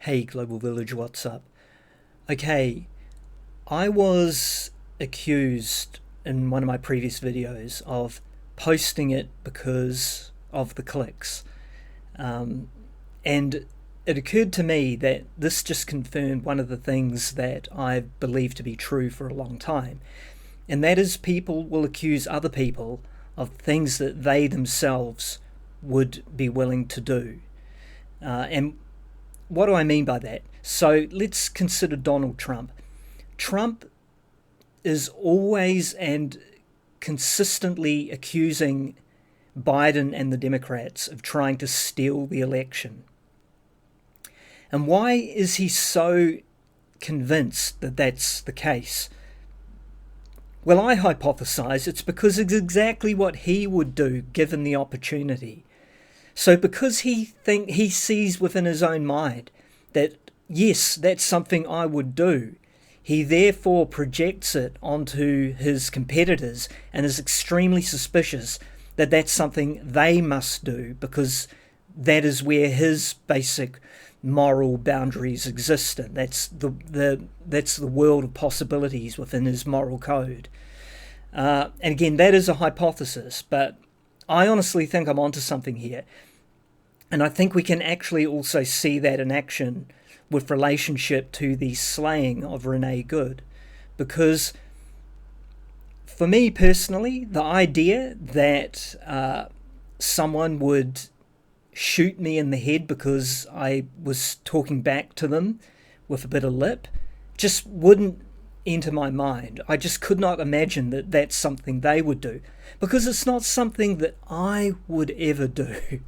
Hey Global Village, what's up? Okay, I was accused in one of my previous videos of posting it because of the clicks. Um, and it occurred to me that this just confirmed one of the things that I've believed to be true for a long time. And that is, people will accuse other people of things that they themselves would be willing to do. And what do I mean by that? So let's consider Donald Trump. Trump is always and consistently accusing Biden and the Democrats of trying to steal the election. And why is he so convinced that that's the case? Well, I hypothesize it's because it's exactly what he would do given the opportunity. So because he sees within his own mind that, yes, that's something I would do, he therefore projects it onto his competitors and is extremely suspicious that that's something they must do because that is where his basic moral boundaries exist in. That's the world of possibilities within his moral code. And again, that is a hypothesis, but I honestly think I'm onto something here. And I think we can actually also see that in action with relationship to the slaying of Renee Good. Because for me personally, the idea that someone would shoot me in the head because I was talking back to them with a bit of lip just wouldn't enter my mind. I just could not imagine that that's something they would do, because it's not something that I would ever do.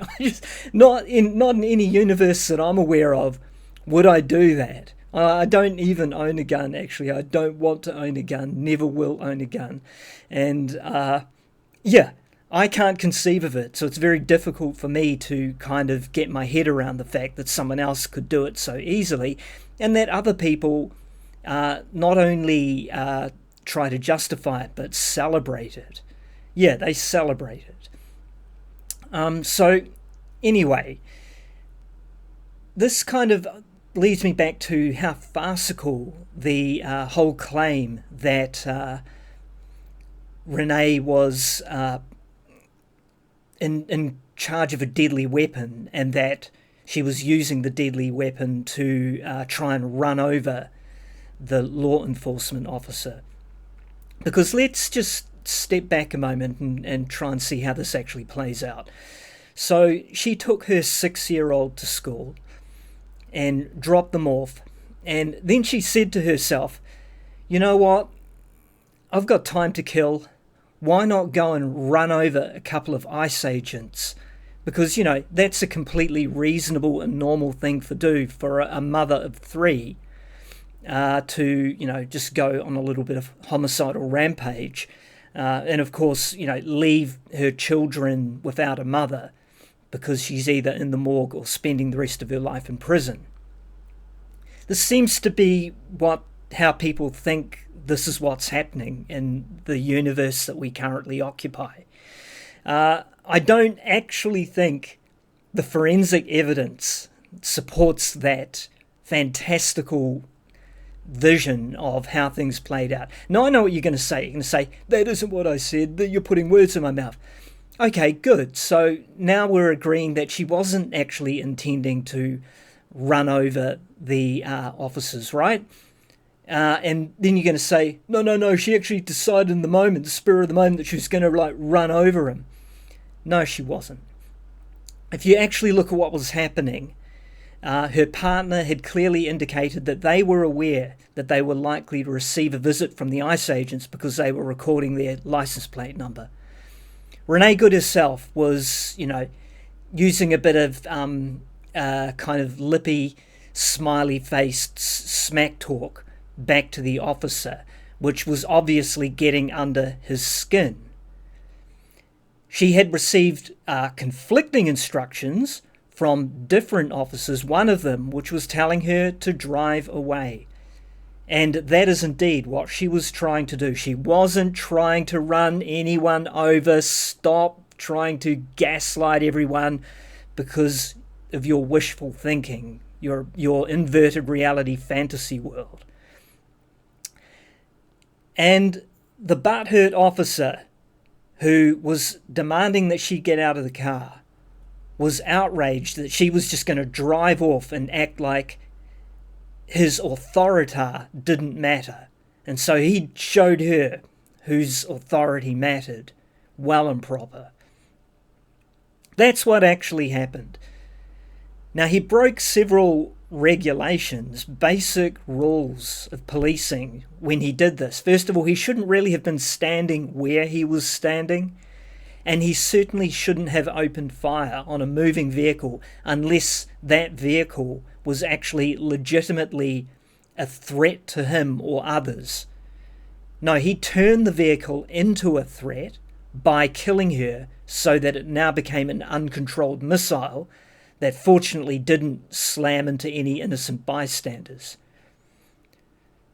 Not in any universe that I'm aware of would I do that. I don't even own a gun, actually. I don't want to own a gun, never will own a gun. And yeah, I can't conceive of it, so it's very difficult for me to kind of get my head around the fact that someone else could do it so easily, and that other people not only try to justify it, but celebrate it. Yeah, they celebrate it. So anyway, this kind of leads me back to how farcical the whole claim that Renee was in charge of a deadly weapon, and that she was using the deadly weapon to try and run over the law enforcement officer. Because let's just step back a moment and try and see how this actually plays out. So she took her 6-year-old to school and dropped them off, and then she said to herself, you know what, I've got time to kill, why not go and run over a couple of ICE agents? Because, you know, that's a completely reasonable and normal thing to do for a mother of 3, to, you know, just go on a little bit of homicidal rampage, and of course, you know, leave her children without a mother because she's either in the morgue or spending the rest of her life in prison. This seems to be how people think this is what's happening in the universe that we currently occupy. I don't actually think the forensic evidence supports that fantastical vision of how things played out. Now, I know what you're going to say. You're going to say, that isn't what I said, that you're putting words in my mouth. Okay, good. So now we're agreeing that she wasn't actually intending to run over the officers, right? And then you're going to say, no, she actually decided in the moment, the spur of the moment, that she was going to run over him. No, she wasn't. If you actually look at what was happening, her partner had clearly indicated that they were aware that they were likely to receive a visit from the ICE agents because they were recording their license plate number. Renee Good herself was, you know, using a bit of kind of lippy, smiley-faced smack talk back to the officer, which was obviously getting under his skin. She had received conflicting instructions from different officers, one of them which was telling her to drive away. And that is indeed what she was trying to do. She wasn't trying to run anyone over. Stop trying to gaslight everyone because of your wishful thinking. your inverted reality fantasy world. And the butthurt officer who was demanding that she get out of the car was outraged that she was just going to drive off and act like his authority didn't matter. And so he showed her whose authority mattered, well and proper. That's what actually happened. Now, he broke several regulations, basic rules of policing when he did this. First of all, he shouldn't really have been standing where he was standing, and he certainly shouldn't have opened fire on a moving vehicle unless that vehicle was actually legitimately a threat to him or others. No, he turned the vehicle into a threat by killing her so that it now became an uncontrolled missile that fortunately didn't slam into any innocent bystanders.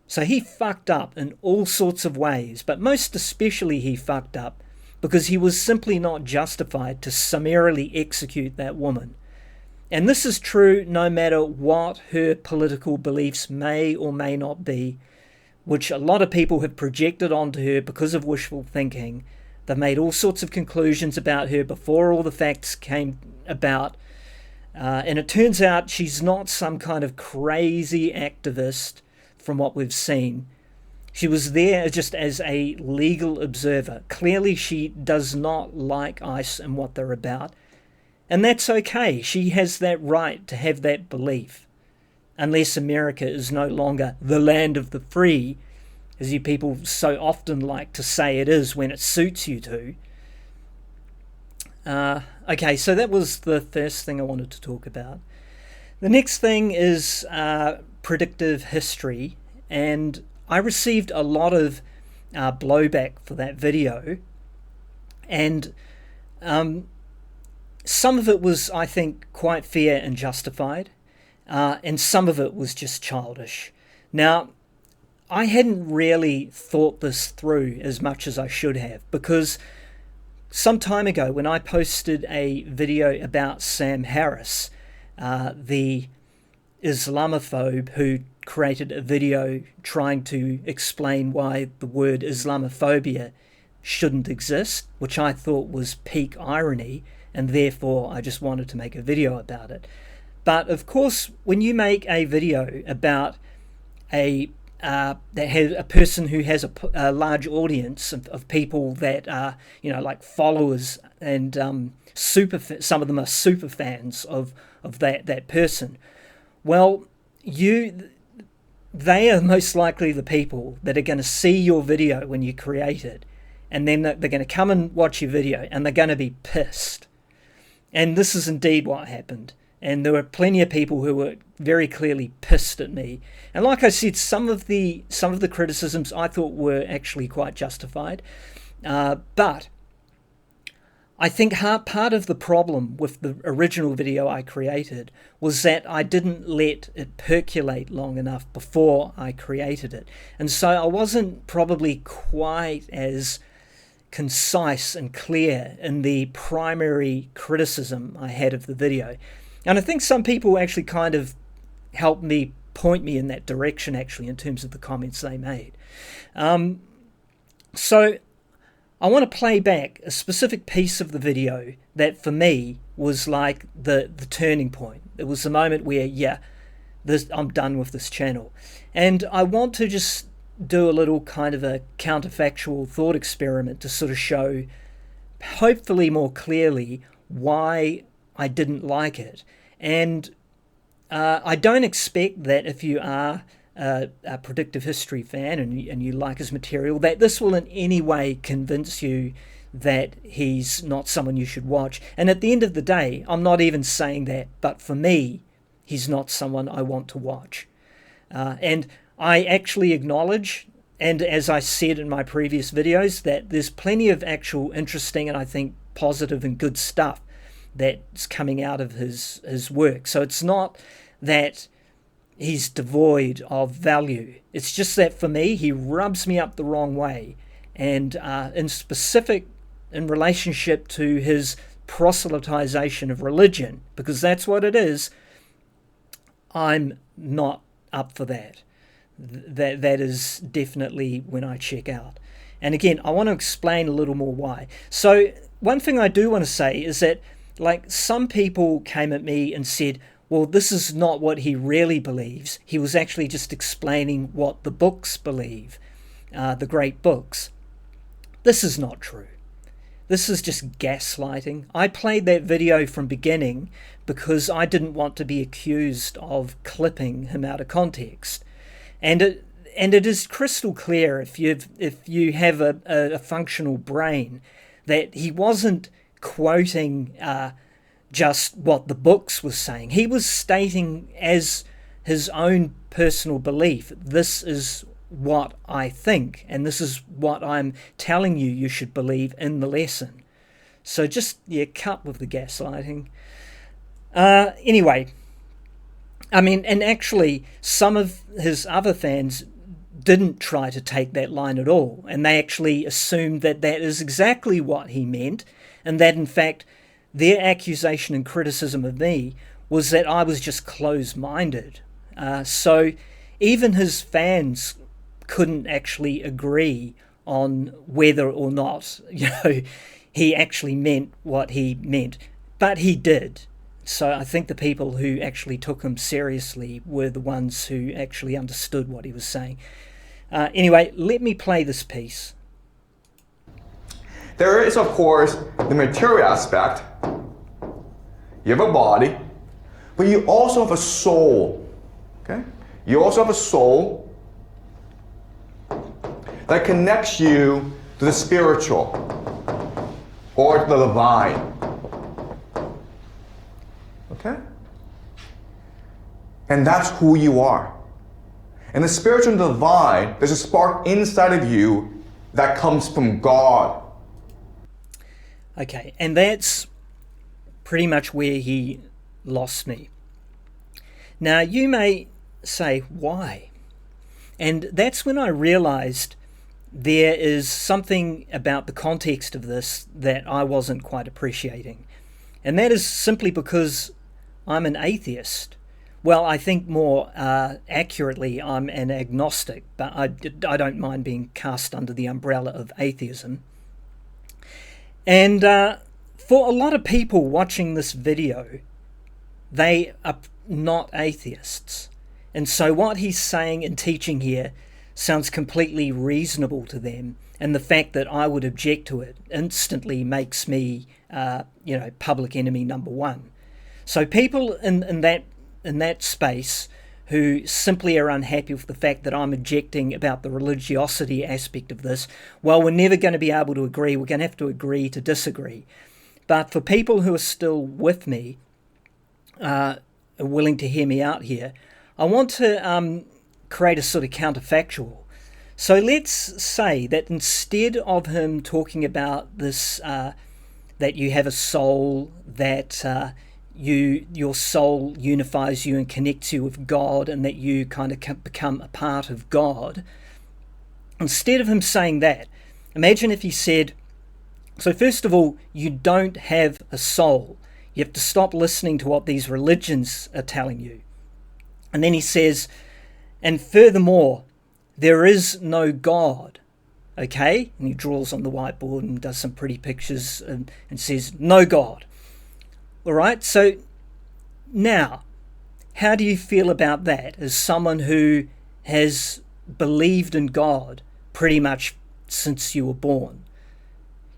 So he fucked up in all sorts of ways, but most especially he fucked up because he was simply not justified to summarily execute that woman. And this is true no matter what her political beliefs may or may not be, which a lot of people have projected onto her because of wishful thinking. They've made all sorts of conclusions about her before all the facts came about. And it turns out she's not some kind of crazy activist from what we've seen. She was there just as a legal observer. Clearly she does not like ICE and what they're about. And that's okay. She has that right to have that belief. Unless America is no longer the land of the free, as you people so often like to say it is when it suits you to. Okay, so that was the first thing I wanted to talk about. The next thing is predictive history, and I received a lot of blowback for that video, and some of it was, I think, quite fair and justified, and some of it was just childish. Now, I hadn't really thought this through as much as I should have, because some time ago when I posted a video about Sam Harris, the Islamophobe who created a video trying to explain why the word Islamophobia shouldn't exist, which I thought was peak irony, and therefore I just wanted to make a video about it. But of course, when you make a video about that has a person who has a large audience of people that are, like followers, and some of them are super fans of that person. Well, they are most likely the people that are going to see your video when you create it, and then they're going to come and watch your video, and they're going to be pissed. And this is indeed what happened. And there were plenty of people who were very clearly pissed at me. And like I said, some of the criticisms I thought were actually quite justified. But I think part of the problem with the original video I created was that I didn't let it percolate long enough before I created it. And so I wasn't probably quite as concise and clear in the primary criticism I had of the video. And I think some people actually kind of helped me point me in that direction, actually, in terms of the comments they made. So I want to play back a specific piece of the video that for me was like the turning point. It was the moment where, I'm done with this channel. And I want to just do a little kind of a counterfactual thought experiment to sort of show, hopefully more clearly, why I didn't like it. And I don't expect that if you are a predictive history fan and you like his material, that this will in any way convince you that he's not someone you should watch. And at the end of the day, I'm not even saying that, but for me, he's not someone I want to watch. And I actually acknowledge, and as I said in my previous videos, that there's plenty of actual interesting and I think positive and good stuff that's coming out of his work. So it's not that he's devoid of value. It's just that for me, he rubs me up the wrong way. And in specific, in relationship to his proselytization of religion, because that's what it is, I'm not up for that. That is definitely when I check out. And again, I want to explain a little more why. So one thing I do want to say is that, like, some people came at me and said, well, this is not what he really believes. He was actually just explaining what the books believe, the great books. This is not true. This is just gaslighting. I played that video from beginning because I didn't want to be accused of clipping him out of context. And it is crystal clear, if you have a functional brain, that he wasn't quoting just what the books was saying. He was stating as his own personal belief, this is what I think, and this is what I'm telling you should believe in the lesson. So just, cut with the gaslighting. Anyway, I mean, and actually some of his other fans didn't try to take that line at all, and they actually assumed that that is exactly what he meant, and that in fact their accusation and criticism of me was that I was just closed-minded. So even his fans couldn't actually agree on whether or not he actually meant what he meant, but he did. So I think the people who actually took him seriously were the ones who actually understood what he was saying. Anyway, let me play this piece. There is, of course, the material aspect. You have a body, but you also have a soul. Okay? You also have a soul that connects you to the spiritual or to the divine. Okay? And that's who you are. And the spiritual and divine, there's a spark inside of you that comes from God. Okay, and that's pretty much where he lost me. Now, you may say, why? And that's when I realized there is something about the context of this that I wasn't quite appreciating. And that is simply because I'm an atheist. Well, I think more accurately, I'm an agnostic, but I don't mind being cast under the umbrella of atheism. And for a lot of people watching this video, they are not atheists. And so what he's saying and teaching here sounds completely reasonable to them. And the fact that I would object to it instantly makes me, public enemy number one. So people in that space who simply are unhappy with the fact that I'm objecting about the religiosity aspect of this, well, we're never going to be able to agree. We're going to have to agree to disagree. But for people who are still with me, are willing to hear me out here, I want to create a sort of counterfactual. So let's say that instead of him talking about this, that you have a soul, that your soul unifies you and connects you with God, and that you kind of become a part of God. Instead of him saying that, imagine if he said, so first of all, you don't have a soul. You have to stop listening to what these religions are telling you. And then he says, and furthermore, there is no God. Okay? And he draws on the whiteboard and does some pretty pictures and says, no God. All right, so now, how do you feel about that as someone who has believed in God pretty much since you were born?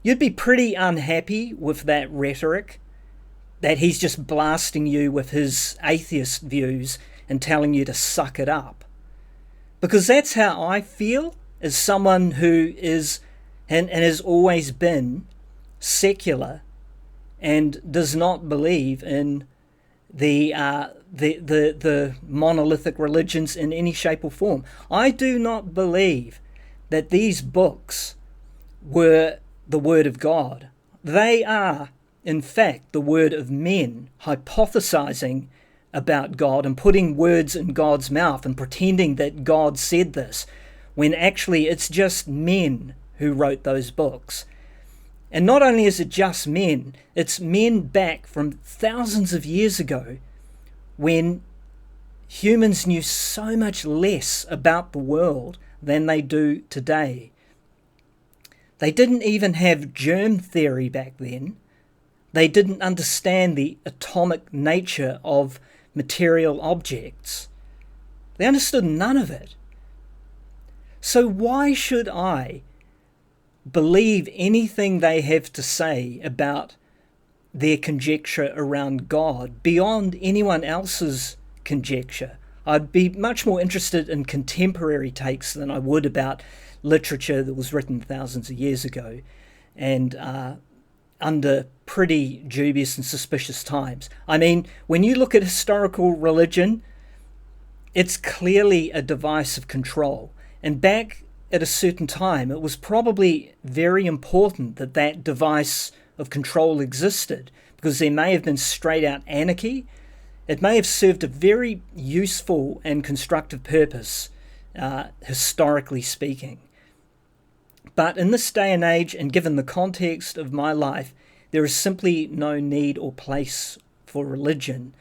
You'd be pretty unhappy with that rhetoric, that he's just blasting you with his atheist views and telling you to suck it up. Because that's how I feel as someone who is and has always been secular and does not believe in the monolithic religions in any shape or form. I do not believe that these books were the word of God. They are, in fact, the word of men hypothesizing about God and putting words in God's mouth and pretending that God said this, when actually it's just men who wrote those books. And not only is it just men, it's men back from thousands of years ago when humans knew so much less about the world than they do today. They didn't even have germ theory back then. They didn't understand the atomic nature of material objects. They understood none of it. So why should I believe anything they have to say about their conjecture around God beyond anyone else's conjecture? I'd be much more interested in contemporary takes than I would about literature that was written thousands of years ago and under pretty dubious and suspicious times. I mean, when you look at historical religion, it's clearly a device of control. And back at a certain time, it was probably very important that that device of control existed, because there may have been straight out anarchy. It may have served a very useful and constructive purpose, historically speaking. But in this day and age, and given the context of my life, there is simply no need or place for religion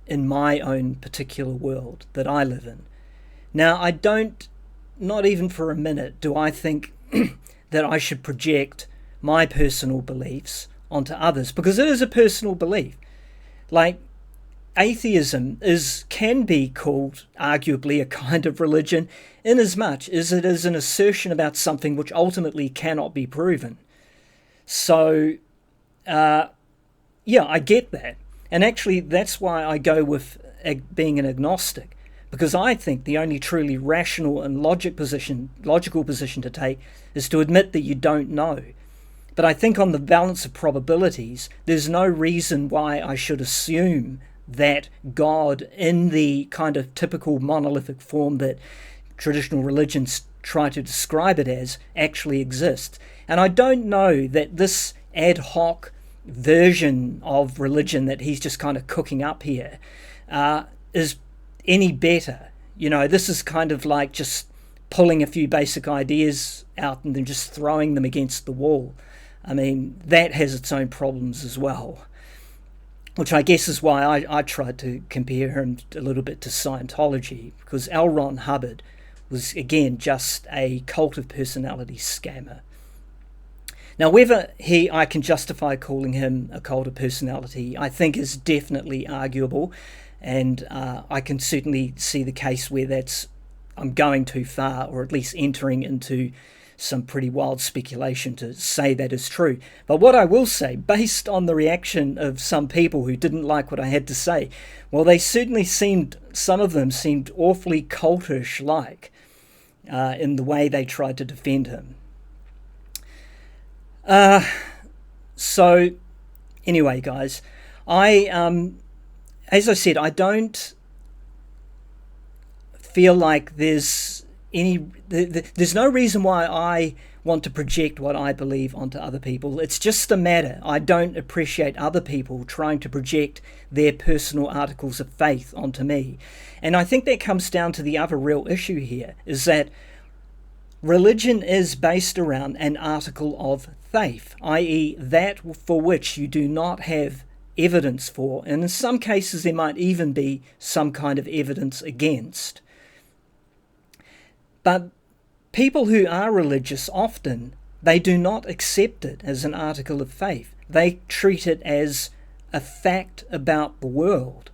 in my own particular world that I live in. Now, I don't, not even for a minute, do I think that I should project my personal beliefs onto others, because it is a personal belief. Like, atheism can be called arguably a kind of religion, inasmuch as it is an assertion about something which ultimately cannot be proven. So, yeah, I get that. And actually, that's why I go with being an agnostic, because I think the only truly rational and logical position to take is to admit that you don't know. But I think on the balance of probabilities, there's no reason why I should assume that God, in the kind of typical monolithic form that traditional religions try to describe it as, actually exists. And I don't know that this ad hoc version of religion that he's just kind of cooking up here is any better. You know, this is kind of like just pulling a few basic ideas out and then just throwing them against the wall. I mean, that has its own problems as well, which I guess is why I tried to compare him a little bit to Scientology, because L. Ron Hubbard was, again, just a cult of personality scammer. Now, whether I can justify calling him a cult of personality, I think is definitely arguable, and I can certainly see the case where I'm going too far, or at least entering into some pretty wild speculation to say that is true. But what I will say, based on the reaction of some people who didn't like what I had to say, well, they certainly some of them seemed awfully cultish-like in the way they tried to defend him. So, anyway, guys, as I said, I don't feel like there's no reason why I want to project what I believe onto other people. It's just a matter. I don't appreciate other people trying to project their personal articles of faith onto me. And I think that comes down to the other real issue here, is that religion is based around an article of faith, i.e. that for which you do not have evidence for, and in some cases there might even be some kind of evidence against. But people who are religious, often, they do not accept it as an article of faith. They treat it as a fact about the world.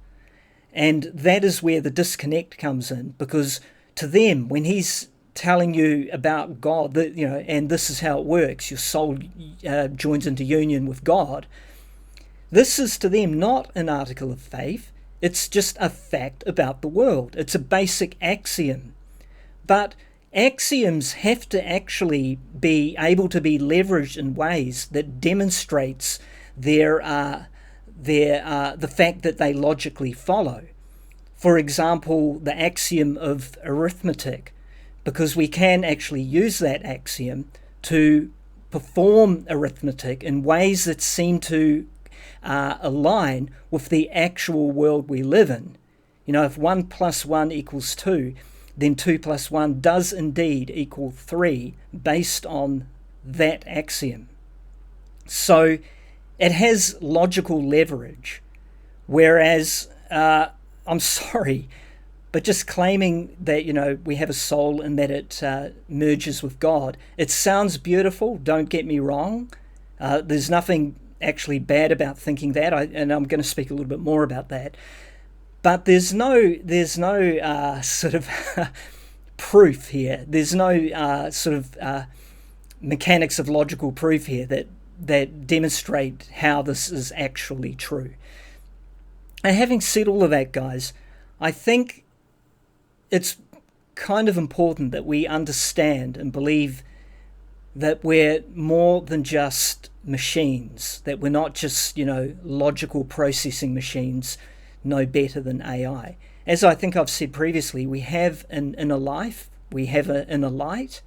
And that is where the disconnect comes in, because to them, when he's telling you about God, that, you know, and this is how it works, your soul joins into union with God, this is to them not an article of faith. It's just a fact about the world. It's a basic axiom. But axioms have to actually be able to be leveraged in ways that demonstrates the fact that they logically follow. For example, the axiom of arithmetic, because we can actually use that axiom to perform arithmetic in ways that seem to align with the actual world we live in. You know, if 1 + 1 = 2, then 2 + 1 does indeed equal 3 based on that axiom. So it has logical leverage, whereas, I'm sorry, But just claiming that, we have a soul and that it merges with God, it sounds beautiful, don't get me wrong. There's nothing actually bad about thinking that, and I'm going to speak a little bit more about that. But there's no sort of proof here. There's no sort of mechanics of logical proof here that demonstrate how this is actually true. And having said all of that, guys, I think it's kind of important that we understand and believe that we're more than just machines, that we're not just, logical processing machines no better than AI. As I think I've said previously, we have an inner life, we have an inner light,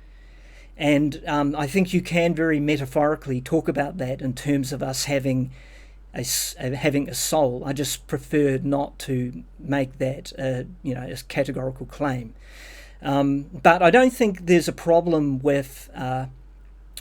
and I think you can very metaphorically talk about that in terms of us having a soul. I just prefer not to make that a categorical claim. But I don't think there's a problem with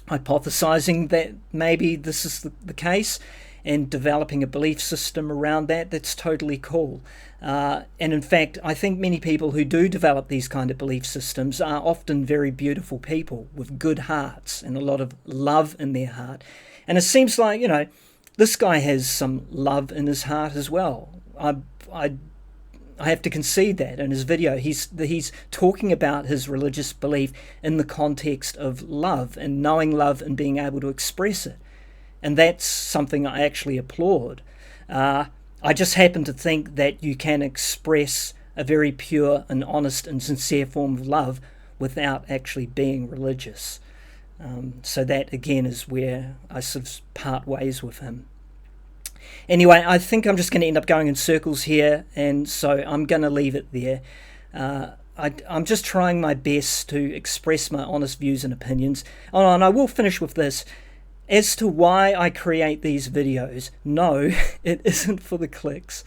hypothesizing that maybe this is the case and developing a belief system around that. That's totally cool. And in fact, I think many people who do develop these kind of belief systems are often very beautiful people with good hearts and a lot of love in their heart. And it seems like, this guy has some love in his heart as well. I have to concede that in his video. He's talking about his religious belief in the context of love and knowing love and being able to express it. And that's something I actually applaud. I just happen to think that you can express a very pure and honest and sincere form of love without actually being religious. So that, again, is where I sort of part ways with him. Anyway, I think I'm just going to end up going in circles here, and so I'm going to leave it there. I'm just trying my best to express my honest views and opinions. Oh, and I will finish with this. As to why I create these videos, no, it isn't for the clicks.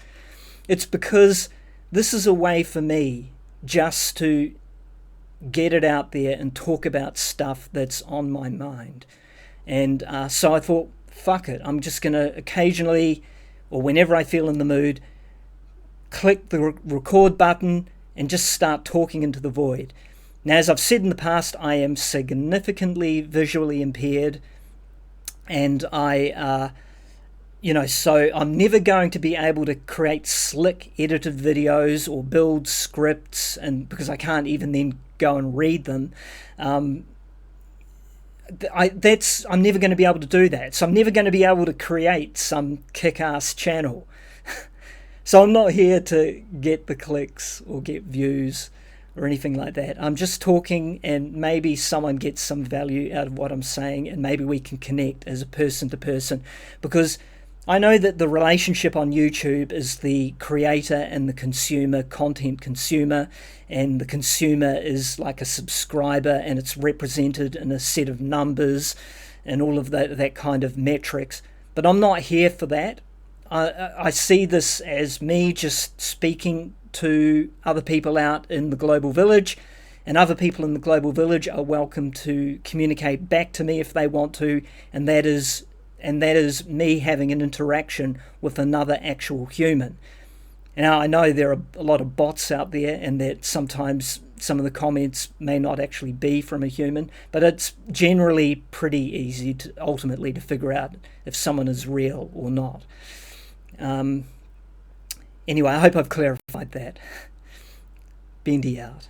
It's because this is a way for me just to get it out there and talk about stuff that's on my mind. And so I thought, fuck it, I'm just going to occasionally, or whenever I feel in the mood, click the record button and just start talking into the void. Now, as I've said in the past, I am significantly visually impaired, and so I'm never going to be able to create slick edited videos or build scripts, and because I can't even then go and read them. I'm never going to be able to do that. So I'm never going to be able to create some kick-ass channel. So I'm not here to get the clicks or get views or anything like that. I'm just talking, and maybe someone gets some value out of what I'm saying, and maybe we can connect as a person to person, because I know that the relationship on YouTube is the creator and the consumer, content consumer, and the consumer is like a subscriber, and it's represented in a set of numbers and all of that kind of metrics. But I'm not here for that. I see this as me just speaking to other people out in the global village, and other people in the global village are welcome to communicate back to me if they want to, and that is me having an interaction with another actual human. Now, I know there are a lot of bots out there, and that sometimes some of the comments may not actually be from a human, but it's generally pretty easy to ultimately to figure out if someone is real or not. Anyway, I hope I've clarified that. Bendy out.